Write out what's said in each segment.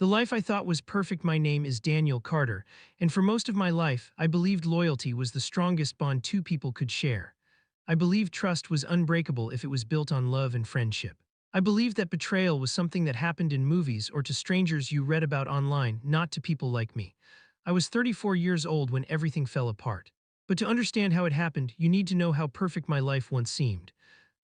The life I thought was perfect. My name is Daniel Carter, and for most of my life, I believed loyalty was the strongest bond two people could share. I believed trust was unbreakable if it was built on love and friendship. I believed that betrayal was something that happened in movies or to strangers you read about online, not to people like me. I was 34 years old when everything fell apart. But to understand how it happened, you need to know how perfect my life once seemed.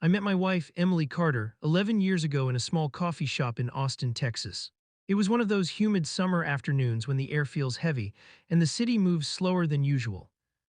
I met my wife, Emily Carter, 11 years ago in a small coffee shop in Austin, Texas. It was one of those humid summer afternoons when the air feels heavy and the city moves slower than usual.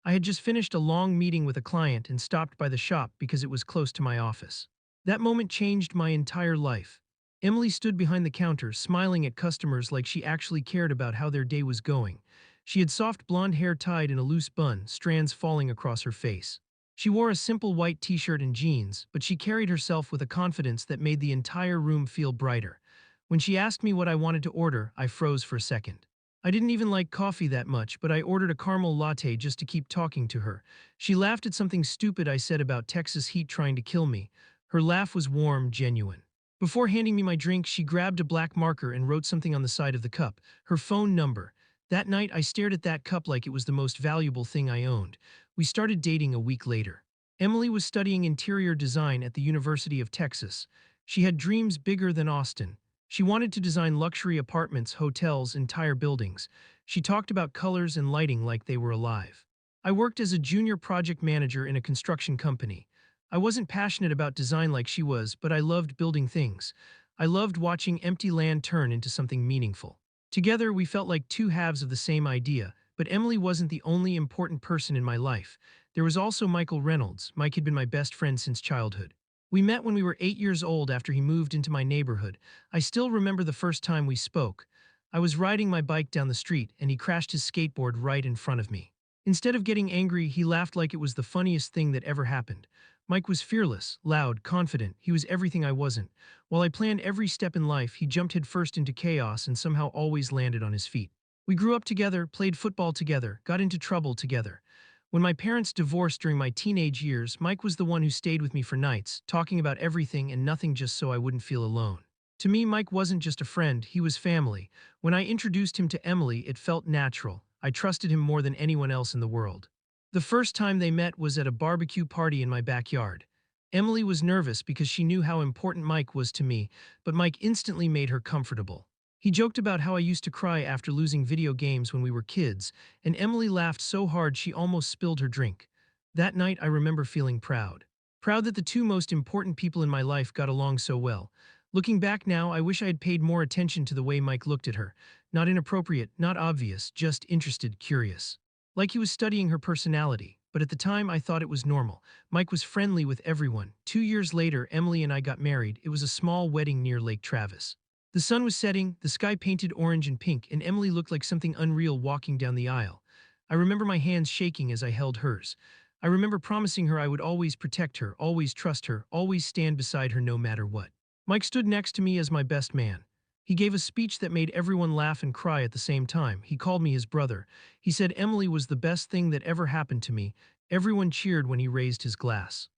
I had just finished a long meeting with a client and stopped by the shop because it was close to my office. That moment changed my entire life. Emily stood behind the counter, smiling at customers like she actually cared about how their day was going. She had soft blonde hair tied in a loose bun, strands falling across her face. She wore a simple white t-shirt and jeans, but she carried herself with a confidence that made the entire room feel brighter. When she asked me what I wanted to order, I froze for a second. I didn't even like coffee that much, but I ordered a caramel latte just to keep talking to her. She laughed at something stupid I said about Texas heat trying to kill me. Her laugh was warm, genuine. Before handing me my drink, she grabbed a black marker and wrote something on the side of the cup, her phone number. That night, I stared at that cup like it was the most valuable thing I owned. We started dating a week later. Emily was studying interior design at the University of Texas. She had dreams bigger than Austin. She wanted to design luxury apartments, hotels, entire buildings. She talked about colors and lighting like they were alive. I worked as a junior project manager in a construction company. I wasn't passionate about design like she was, but I loved building things. I loved watching empty land turn into something meaningful. Together, we felt like two halves of the same idea, but Emily wasn't the only important person in my life. There was also Michael Reynolds. Mike had been my best friend since childhood. We met when we were 8 years old after he moved into my neighborhood. I still remember the first time we spoke. I was riding my bike down the street, and he crashed his skateboard right in front of me. Instead of getting angry, he laughed like it was the funniest thing that ever happened. Mike was fearless, loud, confident. He was everything I wasn't. While I planned every step in life, he jumped headfirst into chaos and somehow always landed on his feet. We grew up together, played football together, got into trouble together. When my parents divorced during my teenage years, Mike was the one who stayed with me for nights, talking about everything and nothing just so I wouldn't feel alone. To me, Mike wasn't just a friend, he was family. When I introduced him to Emily, it felt natural. I trusted him more than anyone else in the world. The first time they met was at a barbecue party in my backyard. Emily was nervous because she knew how important Mike was to me, but Mike instantly made her comfortable. He joked about how I used to cry after losing video games when we were kids, and Emily laughed so hard she almost spilled her drink. That night, I remember feeling proud. Proud that the two most important people in my life got along so well. Looking back now, I wish I had paid more attention to the way Mike looked at her. Not inappropriate, not obvious, just interested, curious. Like he was studying her personality, but at the time I thought it was normal. Mike was friendly with everyone. 2 years later, Emily and I got married. It was a small wedding near Lake Travis. The sun was setting, the sky painted orange and pink, and Emily looked like something unreal walking down the aisle. I remember my hands shaking as I held hers. I remember promising her I would always protect her, always trust her, always stand beside her no matter what. Mike stood next to me as my best man. He gave a speech that made everyone laugh and cry at the same time. He called me his brother. He said Emily was the best thing that ever happened to me. Everyone cheered when he raised his glass.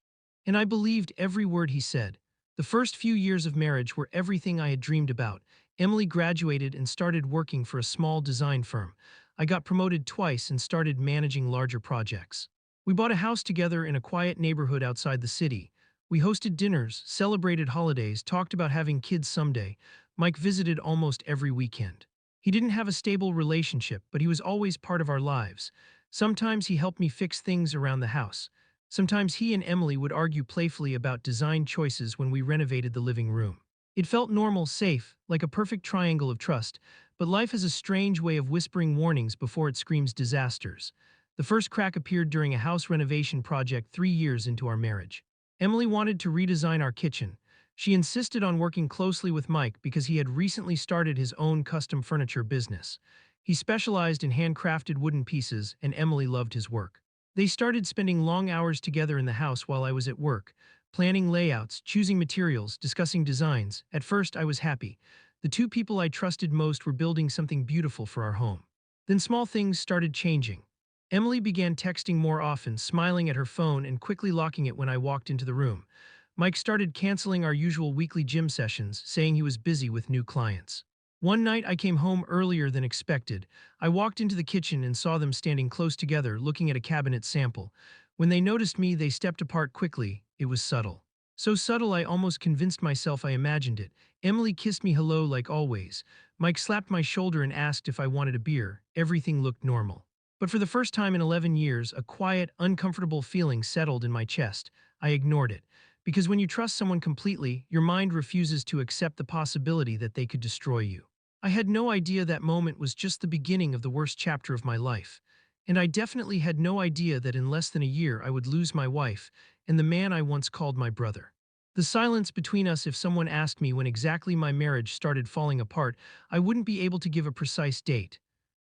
And I believed every word he said. The first few years of marriage were everything I had dreamed about. Emily graduated and started working for a small design firm. I got promoted twice and started managing larger projects. We bought a house together in a quiet neighborhood outside the city. We hosted dinners, celebrated holidays, talked about having kids someday. Mike visited almost every weekend. He didn't have a stable relationship, but he was always part of our lives. Sometimes he helped me fix things around the house. Sometimes he and Emily would argue playfully about design choices when we renovated the living room. It felt normal, safe, like a perfect triangle of trust, but life has a strange way of whispering warnings before it screams disasters. The first crack appeared during a house renovation project 3 years into our marriage. Emily wanted to redesign our kitchen. She insisted on working closely with Mike because he had recently started his own custom furniture business. He specialized in handcrafted wooden pieces, and Emily loved his work. They started spending long hours together in the house while I was at work, planning layouts, choosing materials, discussing designs. At first, I was happy. The two people I trusted most were building something beautiful for our home. Then small things started changing. Emily began texting more often, smiling at her phone and quickly locking it when I walked into the room. Mike started canceling our usual weekly gym sessions, saying he was busy with new clients. One night I came home earlier than expected. I walked into the kitchen and saw them standing close together looking at a cabinet sample. When they noticed me, they stepped apart quickly. It was subtle. So subtle I almost convinced myself I imagined it. Emily kissed me hello like always. Mike slapped my shoulder and asked if I wanted a beer. Everything looked normal. But for the first time in 11 years, a quiet, uncomfortable feeling settled in my chest. I ignored it. Because when you trust someone completely, your mind refuses to accept the possibility that they could destroy you. I had no idea that moment was just the beginning of the worst chapter of my life. And I definitely had no idea that in less than a year I would lose my wife and the man I once called my brother. The silence between us, if someone asked me when exactly my marriage started falling apart, I wouldn't be able to give a precise date.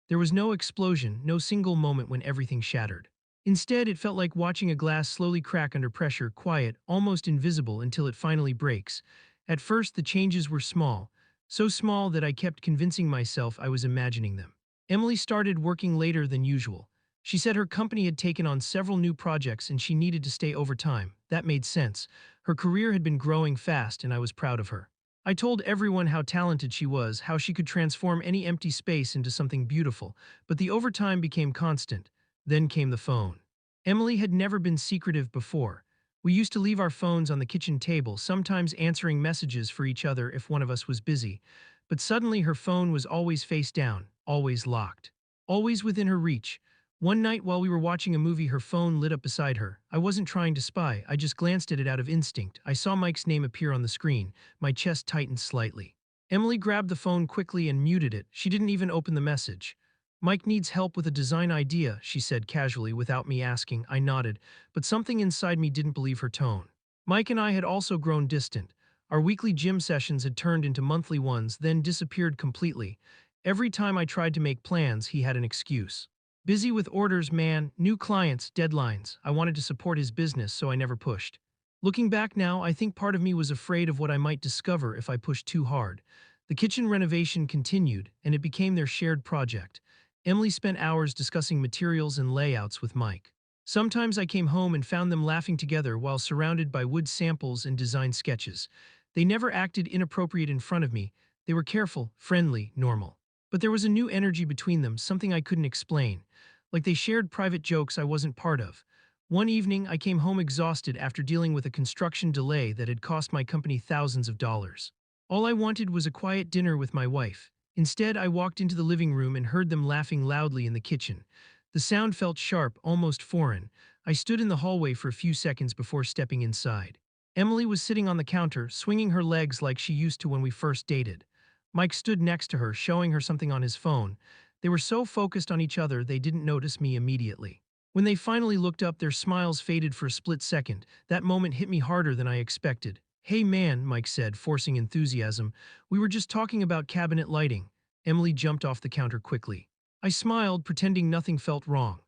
There was no explosion, no single moment when everything shattered. Instead, it felt like watching a glass slowly crack under pressure, quiet, almost invisible until it finally breaks. At first, the changes were small, so small that I kept convincing myself I was imagining them. Emily started working later than usual. She said her company had taken on several new projects and she needed to stay overtime. That made sense. Her career had been growing fast and I was proud of her. I told everyone how talented she was, how she could transform any empty space into something beautiful, but the overtime became constant. Then came the phone. Emily had never been secretive before. We used to leave our phones on the kitchen table, sometimes answering messages for each other if one of us was busy. But suddenly her phone was always face down, always locked, always within her reach. One night while we were watching a movie, her phone lit up beside her. I wasn't trying to spy, I just glanced at it out of instinct. I saw Mike's name appear on the screen. My chest tightened slightly. Emily grabbed the phone quickly and muted it. She didn't even open the message. Mike needs help with a design idea, she said casually without me asking. I nodded, but something inside me didn't believe her tone. Mike and I had also grown distant. Our weekly gym sessions had turned into monthly ones, then disappeared completely. Every time I tried to make plans, he had an excuse. Busy with orders, man, new clients, deadlines. I wanted to support his business, so I never pushed. Looking back now, I think part of me was afraid of what I might discover if I pushed too hard. The kitchen renovation continued, and it became their shared project. Emily spent hours discussing materials and layouts with Mike. Sometimes I came home and found them laughing together while surrounded by wood samples and design sketches. They never acted inappropriate in front of me. They were careful, friendly, normal. But there was a new energy between them, something I couldn't explain. Like they shared private jokes I wasn't part of. One evening, I came home exhausted after dealing with a construction delay that had cost my company thousands of dollars. All I wanted was a quiet dinner with my wife. Instead, I walked into the living room and heard them laughing loudly in the kitchen. The sound felt sharp, almost foreign. I stood in the hallway for a few seconds before stepping inside. Emily was sitting on the counter, swinging her legs like she used to when we first dated. Mike stood next to her, showing her something on his phone. They were so focused on each other they didn't notice me immediately. When they finally looked up, their smiles faded for a split second. That moment hit me harder than I expected. Hey man, Mike said, forcing enthusiasm. We were just talking about cabinet lighting. Emily jumped off the counter quickly. I smiled, pretending nothing felt wrong.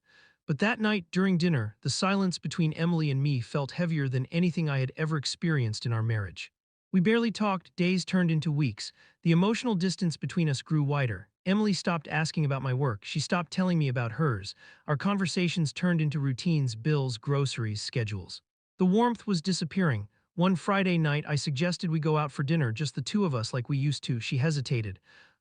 But that night, during dinner, the silence between Emily and me felt heavier than anything I had ever experienced in our marriage. We barely talked, days turned into weeks. The emotional distance between us grew wider. Emily stopped asking about my work. She stopped telling me about hers. Our conversations turned into routines, bills, groceries, schedules. The warmth was disappearing. One Friday night, I suggested we go out for dinner, just the two of us like we used to. She hesitated.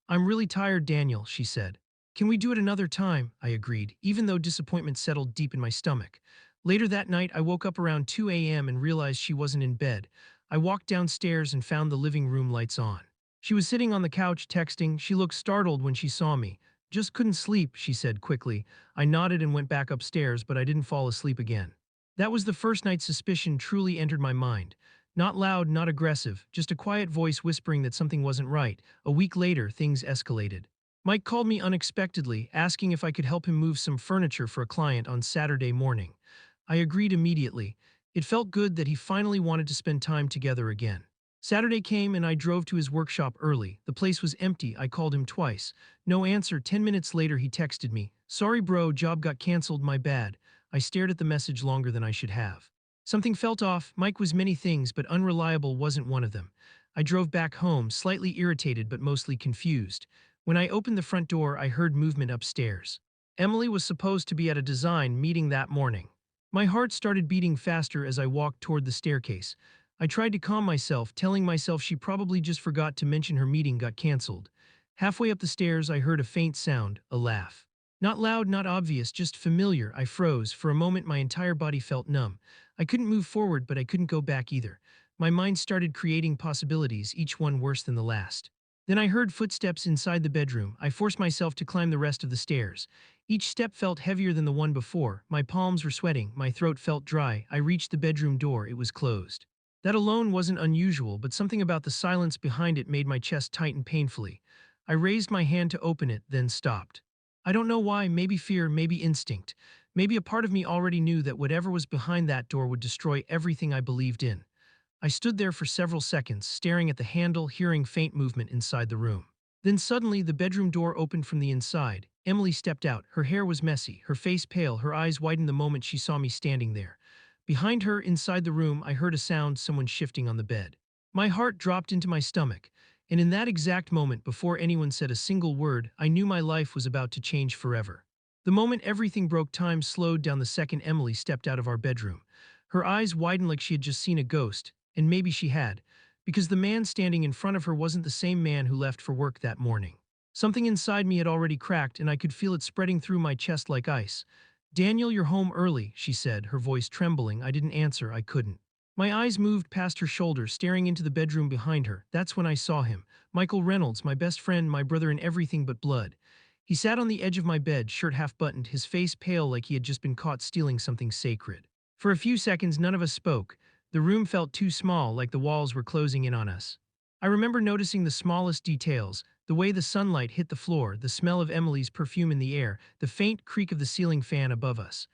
I'm really tired, Daniel, she said. Can we do it another time? I agreed, even though disappointment settled deep in my stomach. Later that night, I woke up around 2 a.m. and realized she wasn't in bed. I walked downstairs and found the living room lights on. She was sitting on the couch texting. She looked startled when she saw me. Just couldn't sleep, she said quickly. I nodded and went back upstairs, but I didn't fall asleep again. That was the first night suspicion truly entered my mind. Not loud, not aggressive, just a quiet voice whispering that something wasn't right. A week later, things escalated. Mike called me unexpectedly, asking if I could help him move some furniture for a client on Saturday morning. I agreed immediately. It felt good that he finally wanted to spend time together again. Saturday came and I drove to his workshop early. The place was empty. I called him twice. No answer. 10 minutes later, he texted me. Sorry, bro, job got canceled, my bad. I stared at the message longer than I should have. Something felt off. Mike was many things, but unreliable wasn't one of them. I drove back home, slightly irritated but mostly confused. When I opened the front door, I heard movement upstairs. Emily was supposed to be at a design meeting that morning. My heart started beating faster as I walked toward the staircase. I tried to calm myself, telling myself she probably just forgot to mention her meeting got canceled. Halfway up the stairs, I heard a faint sound, a laugh. Not loud, not obvious, just familiar. I froze. For a moment, my entire body felt numb. I couldn't move forward, but I couldn't go back either. My mind started creating possibilities, each one worse than the last. Then I heard footsteps inside the bedroom. I forced myself to climb the rest of the stairs. Each step felt heavier than the one before. My palms were sweating. My throat felt dry. I reached the bedroom door. It was closed. That alone wasn't unusual, but something about the silence behind it made my chest tighten painfully. I raised my hand to open it, then stopped. I don't know why, maybe fear, maybe instinct. Maybe a part of me already knew that whatever was behind that door would destroy everything I believed in. I stood there for several seconds, staring at the handle, hearing faint movement inside the room. Then suddenly, the bedroom door opened from the inside. Emily stepped out. Her hair was messy, her face pale, her eyes widened the moment she saw me standing there. Behind her, inside the room, I heard a sound, someone shifting on the bed. My heart dropped into my stomach, and in that exact moment, before anyone said a single word, I knew my life was about to change forever. The moment everything broke, time slowed down the second Emily stepped out of our bedroom. Her eyes widened like she had just seen a ghost, and maybe she had, because the man standing in front of her wasn't the same man who left for work that morning. Something inside me had already cracked, and I could feel it spreading through my chest like ice. "Daniel, you're home early," she said, her voice trembling. I didn't answer, I couldn't. My eyes moved past her shoulder, staring into the bedroom behind her. That's when I saw him. Michael Reynolds, my best friend, my brother in everything but blood. He sat on the edge of my bed, shirt half buttoned, his face pale like he had just been caught stealing something sacred. For a few seconds, none of us spoke. The room felt too small, like the walls were closing in on us. I remember noticing the smallest details, the way the sunlight hit the floor, the smell of Emily's perfume in the air, the faint creak of the ceiling fan above us.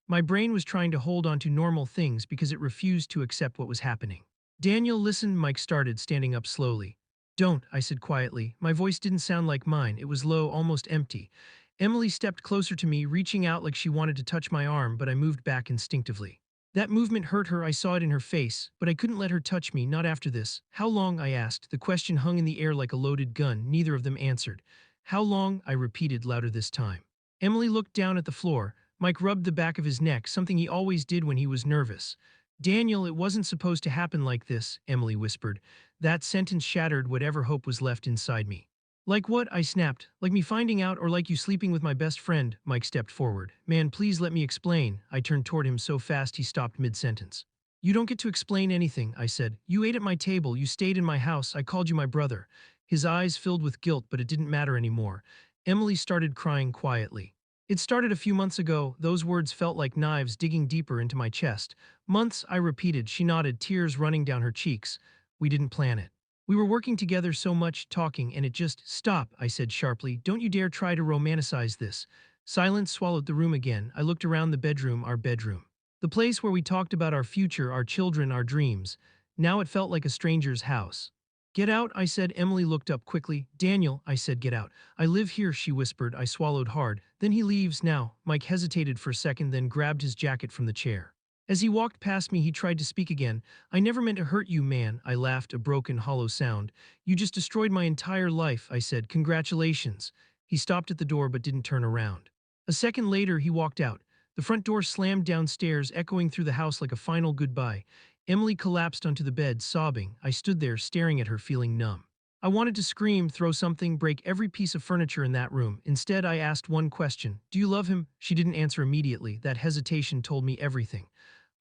My brain was trying to hold on to normal things because it refused to accept what was happening. "Daniel, listen," Mike started, standing up slowly. "Don't," I said quietly. My voice didn't sound like mine. It was low, almost empty. Emily stepped closer to me, reaching out like she wanted to touch my arm, but I moved back instinctively. That movement hurt her. I saw it in her face, but I couldn't let her touch me, not after this. "How long?" I asked. The question hung in the air like a loaded gun. Neither of them answered. "How long?" I repeated, louder this time. Emily looked down at the floor. Mike rubbed the back of his neck, something he always did when he was nervous. "Daniel, it wasn't supposed to happen like this," Emily whispered. That sentence shattered whatever hope was left inside me. "Like what?" I snapped. "Like me finding out, or like you sleeping with my best friend?" Mike stepped forward. "Man, please let me explain." I turned toward him so fast he stopped mid-sentence. "You don't get to explain anything," I said. "You ate at my table, you stayed in my house, I called you my brother." His eyes filled with guilt, but it didn't matter anymore. Emily started crying quietly. "It started a few months ago." Those words felt like knives digging deeper into my chest. "Months," I repeated. She nodded, tears running down her cheeks. "We didn't plan it. We were working together so much, talking, and it just—" "Stop," I said sharply. "Don't you dare try to romanticize this." Silence swallowed the room again. I looked around the bedroom, our bedroom. The place where we talked about our future, our children, our dreams. Now it felt like a stranger's house. "Get out," I said. Emily looked up quickly. "Daniel," I said, "get out." "I live here," she whispered. I swallowed hard. "Then he leaves now." Mike hesitated for a second, then grabbed his jacket from the chair. As he walked past me, he tried to speak again. "I never meant to hurt you, man." I laughed, a broken, hollow sound. "You just destroyed my entire life," I said. "Congratulations." He stopped at the door but didn't turn around. A second later, he walked out. The front door slammed downstairs, echoing through the house like a final goodbye. Emily collapsed onto the bed, sobbing. I stood there, staring at her, feeling numb. I wanted to scream, throw something, break every piece of furniture in that room. Instead, I asked one question. "Do you love him?" She didn't answer immediately. That hesitation told me everything.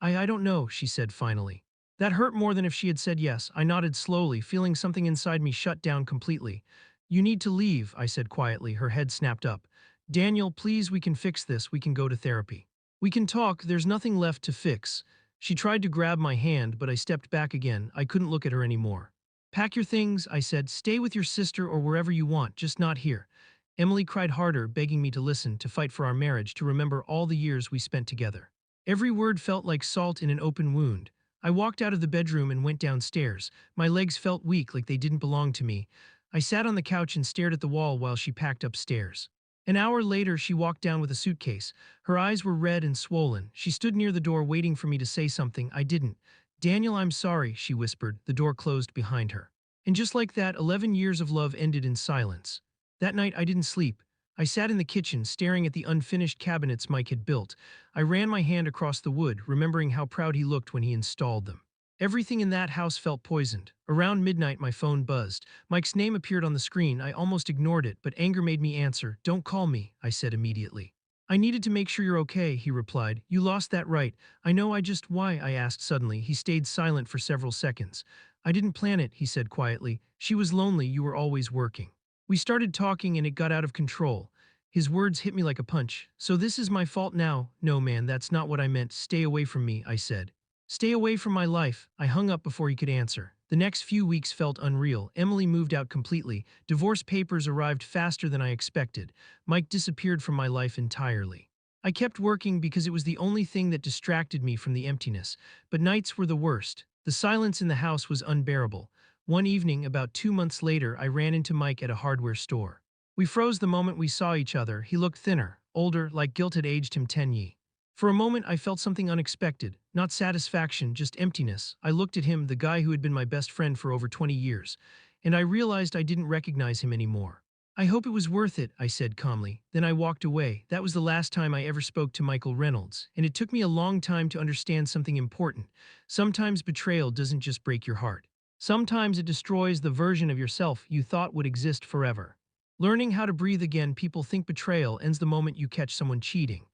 I don't know," she said finally. That hurt more than if she had said yes. I nodded slowly, feeling something inside me shut down completely. "You need to leave," I said quietly. Her head snapped up. "Daniel, please, we can fix this. We can go to therapy. We can talk. There's nothing left to fix." She tried to grab my hand, but I stepped back again. I couldn't look at her anymore. "Pack your things," I said. "Stay with your sister or wherever you want, just not here." Emily cried harder, begging me to listen, to fight for our marriage, to remember all the years we spent together. Every word felt like salt in an open wound. I walked out of the bedroom and went downstairs. My legs felt weak, like they didn't belong to me. I sat on the couch and stared at the wall while she packed upstairs. An hour later, she walked down with a suitcase. Her eyes were red and swollen. She stood near the door waiting for me to say something. I didn't. "Daniel, I'm sorry," she whispered. The door closed behind her. And just like that, 11 years of love ended in silence. That night, I didn't sleep. I sat in the kitchen, staring at the unfinished cabinets Mike had built. I ran my hand across the wood, remembering how proud he looked when he installed them. Everything in that house felt poisoned. Around midnight, my phone buzzed. Mike's name appeared on the screen. I almost ignored it, but anger made me answer. "Don't call me," I said immediately. "I needed to make sure you're okay," he replied. "You lost that right." "I know, I just why?" I asked suddenly. He stayed silent for several seconds. "I didn't plan it," he said quietly. "She was lonely, you were always working." We started talking and it got out of control. His words hit me like a punch. "So this is my fault now?" "No, man, that's not what I meant. Stay away from me," I said. "Stay away from my life." I hung up before he could answer. The next few weeks felt unreal. Emily moved out completely. Divorce papers arrived faster than I expected. Mike disappeared from my life entirely. I kept working because it was the only thing that distracted me from the emptiness. But nights were the worst. The silence in the house was unbearable. One evening, about 2 months later, I ran into Mike at a hardware store. We froze the moment we saw each other. He looked thinner, older, like guilt had aged him 10 years. For a moment, I felt something unexpected. Not satisfaction, just emptiness. I looked at him, the guy who had been my best friend for over 20 years, and I realized I didn't recognize him anymore. "I hope it was worth it," I said calmly. Then I walked away. That was the last time I ever spoke to Michael Reynolds, and it took me a long time to understand something important. Sometimes betrayal doesn't just break your heart. Sometimes it destroys the version of yourself you thought would exist forever. Learning how to breathe again, people think betrayal ends the moment you catch someone cheating.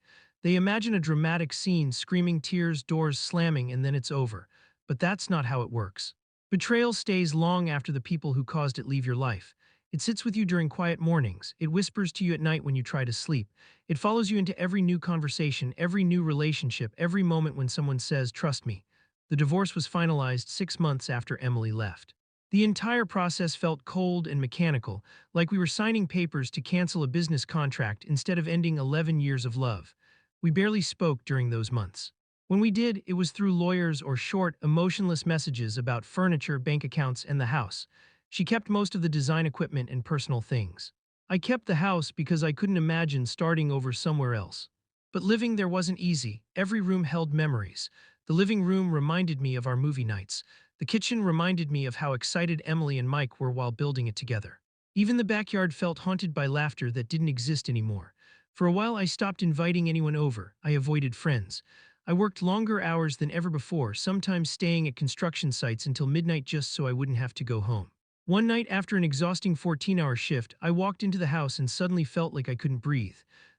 They imagine a dramatic scene, screaming tears, doors slamming, and then it's over. But that's not how it works. Betrayal stays long after the people who caused it leave your life. It sits with you during quiet mornings. It whispers to you at night when you try to sleep. It follows you into every new conversation, every new relationship, every moment when someone says, "Trust me." The divorce was finalized 6 months after Emily left. The entire process felt cold and mechanical, like we were signing papers to cancel a business contract instead of ending 11 years of love. We barely spoke during those months. When we did, it was through lawyers or short, emotionless messages about furniture, bank accounts, and the house. She kept most of the design equipment and personal things. I kept the house because I couldn't imagine starting over somewhere else. But living there wasn't easy. Every room held memories. The living room reminded me of our movie nights. The kitchen reminded me of how excited Emily and Mike were while building it together. Even the backyard felt haunted by laughter that didn't exist anymore. For a while, I stopped inviting anyone over. I avoided friends. I worked longer hours than ever before, sometimes staying at construction sites until midnight just so I wouldn't have to go home. One night, after an exhausting 14-hour shift, I walked into the house and suddenly felt like I couldn't breathe.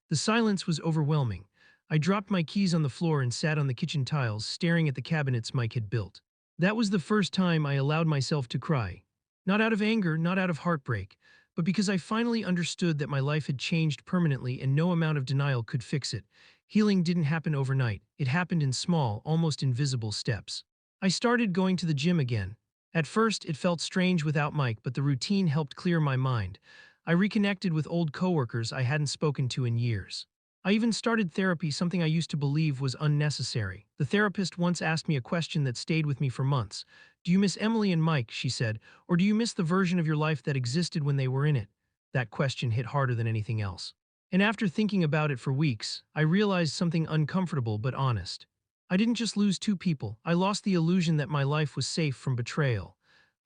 The silence was overwhelming. I dropped my keys on the floor and sat on the kitchen tiles, staring at the cabinets Mike had built. That was the first time I allowed myself to cry. Not out of anger, not out of heartbreak, but because I finally understood that my life had changed permanently and no amount of denial could fix it. Healing didn't happen overnight. It happened in small, almost invisible steps. I started going to the gym again. At first, it felt strange without Mike, but the routine helped clear my mind. I reconnected with old coworkers I hadn't spoken to in years. I even started therapy, something I used to believe was unnecessary. The therapist once asked me a question that stayed with me for months. "Do you miss Emily and Mike?" she said, "or do you miss the version of your life that existed when they were in it?" That question hit harder than anything else. And after thinking about it for weeks, I realized something uncomfortable but honest. I didn't just lose two people, I lost the illusion that my life was safe from betrayal.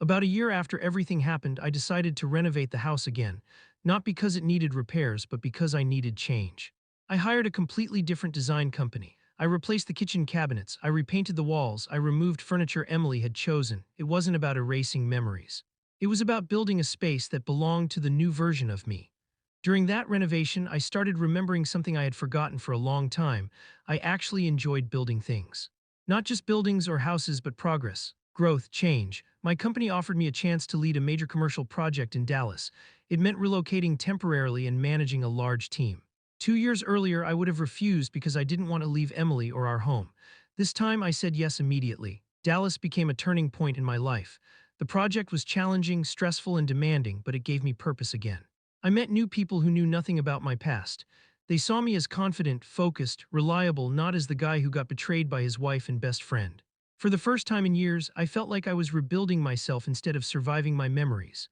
About a year after everything happened, I decided to renovate the house again, not because it needed repairs, but because I needed change. I hired a completely different design company. I replaced the kitchen cabinets, I repainted the walls, I removed furniture Emily had chosen. It wasn't about erasing memories. It was about building a space that belonged to the new version of me. During that renovation, I started remembering something I had forgotten for a long time. I actually enjoyed building things. Not just buildings or houses, but progress, growth, change. My company offered me a chance to lead a major commercial project in Dallas. It meant relocating temporarily and managing a large team. 2 years earlier, I would have refused because I didn't want to leave Emily or our home. This time, I said yes immediately. Dallas became a turning point in my life. The project was challenging, stressful, and demanding, but it gave me purpose again. I met new people who knew nothing about my past. They saw me as confident, focused, reliable, not as the guy who got betrayed by his wife and best friend. For the first time in years, I felt like I was rebuilding myself instead of surviving my memories.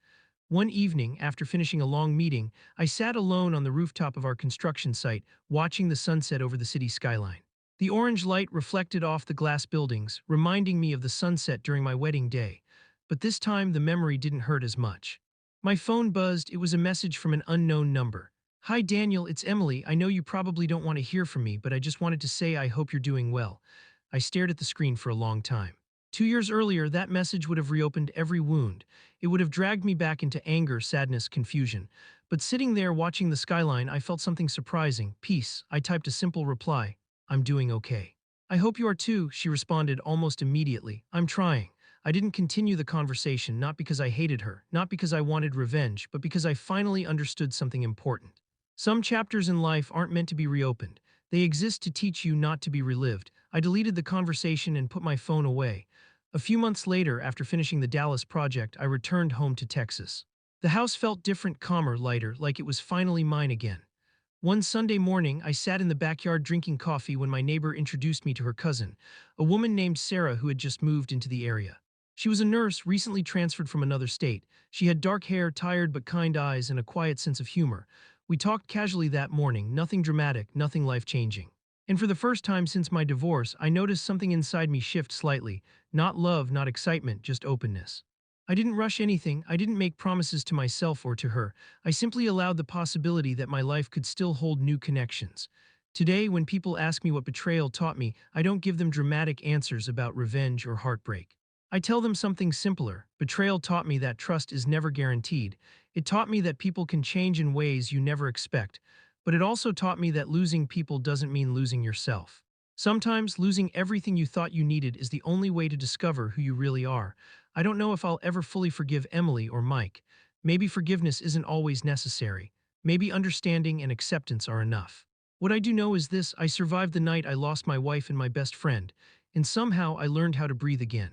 One evening, after finishing a long meeting, I sat alone on the rooftop of our construction site, watching the sunset over the city skyline. The orange light reflected off the glass buildings, reminding me of the sunset during my wedding day. But this time, the memory didn't hurt as much. My phone buzzed. It was a message from an unknown number. "Hi Daniel, it's Emily. I know you probably don't want to hear from me, but I just wanted to say I hope you're doing well." I stared at the screen for a long time. 2 years earlier, that message would have reopened every wound. It would have dragged me back into anger, sadness, confusion. But sitting there watching the skyline, I felt something surprising. Peace. I typed a simple reply. I'm doing okay. I hope you are too, she responded almost immediately. I'm trying. I didn't continue the conversation, not because I hated her, not because I wanted revenge, but because I finally understood something important. Some chapters in life aren't meant to be reopened. They exist to teach you not to be relived. I deleted the conversation and put my phone away. A few months later, after finishing the Dallas project, I returned home to Texas. The house felt different, calmer, lighter, like it was finally mine again. One Sunday morning, I sat in the backyard drinking coffee when my neighbor introduced me to her cousin, a woman named Sarah who had just moved into the area. She was a nurse recently transferred from another state. She had dark hair, tired but kind eyes, and a quiet sense of humor. We talked casually that morning, nothing dramatic, nothing life-changing. And for the first time since my divorce, I noticed something inside me shift slightly. Not love, not excitement, just openness. I didn't rush anything, I didn't make promises to myself or to her. I simply allowed the possibility that my life could still hold new connections. Today, when people ask me what betrayal taught me, I don't give them dramatic answers about revenge or heartbreak. I tell them something simpler. Betrayal taught me that trust is never guaranteed. It taught me that people can change in ways you never expect. But it also taught me that losing people doesn't mean losing yourself. Sometimes losing everything you thought you needed is the only way to discover who you really are. I don't know if I'll ever fully forgive Emily or Mike. Maybe forgiveness isn't always necessary. Maybe understanding and acceptance are enough. What I do know is this: I survived the night I lost my wife and my best friend, and somehow I learned how to breathe again.